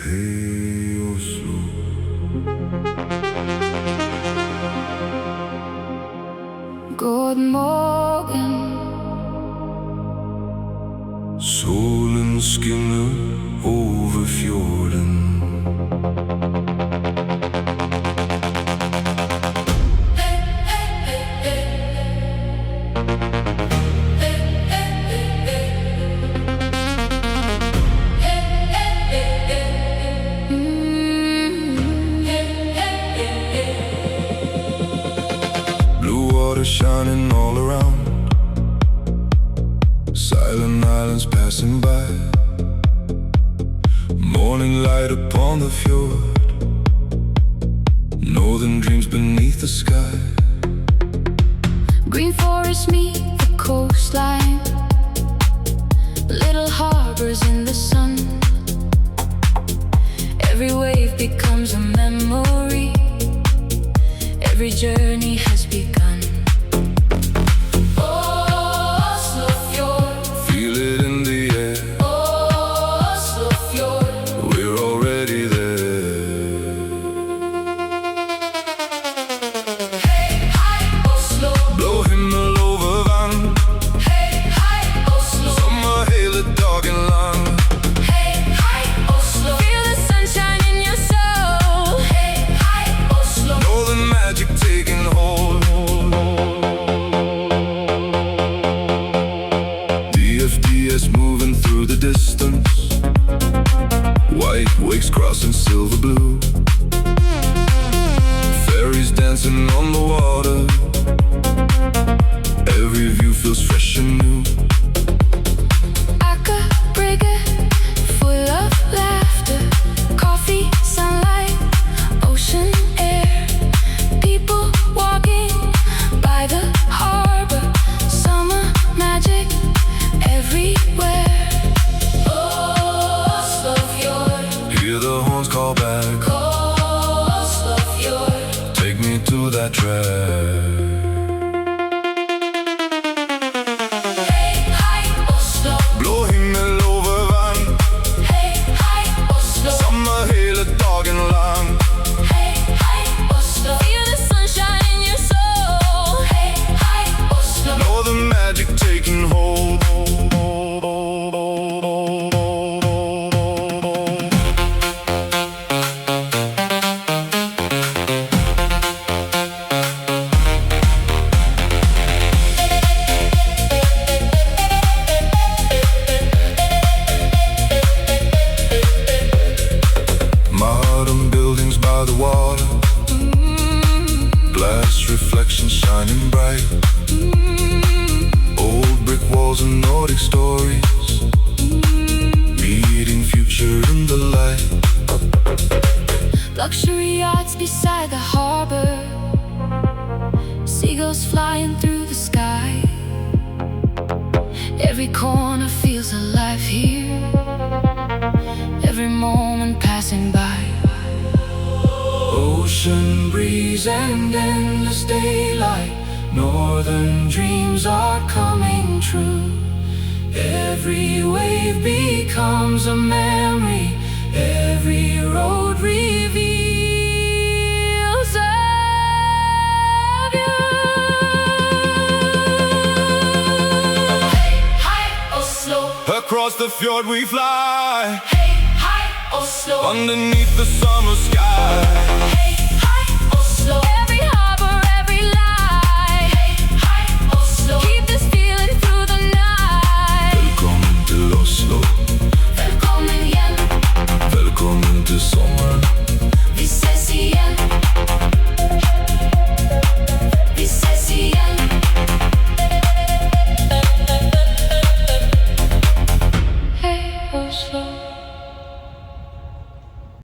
Hey Oslo, God morgen. solen skinner over fjorden. Blue water shining all around, silent islands passing by, morning light upon the fjord, northern dreams beneath the sky. Green forests meet the coastline, little harbors in the sun. Every wave becomes a memory, every journey has begun. Oslofjord, Feel it in the air, Oslofjord. we're already there. Hey, hi, Oslo. Blå himmel over vann, Hey, hi, Oslo. sommer hele dagen lang. Hey, hi, Oslo. Feel the sunshine in your soul. Hey, hi, Oslo. Know the magic taking hold. DFDS moving through the distance, white wakes crossing silver blue, fairies dancing on the water, every view feels fresh and new. Aker Brygge, full of laughter, coffee, sunlight, ocean air, people walking by the harbor, summer magic everywhere. Oslofjord, Hear the horns call back, Oslofjord. take me to that track. Hey, hi, Oslo. Blå himmel over vann, Hey, hi, Oslo. sommer hele dagen lang. Hey, hi, Oslo. Feel the sunshine in your soul. Hey, hi, Oslo. Know the magic taking hold. Modern buildings by the water, glass reflections shining bright, old brick walls and Nordic stories, meeting future in the light. Luxury yachts beside the harbor, seagulls flying through the sky. Every corner feels alive here, every moment passing by. Ocean breeze and endless daylight, northern dreams are coming true. Every wave becomes a memory, every road reveals a view. Hey, hi, Oslo. Across the fjord we fly, Hey, hi, Oslo. underneath the summer sky. Hey, hi, Oslo.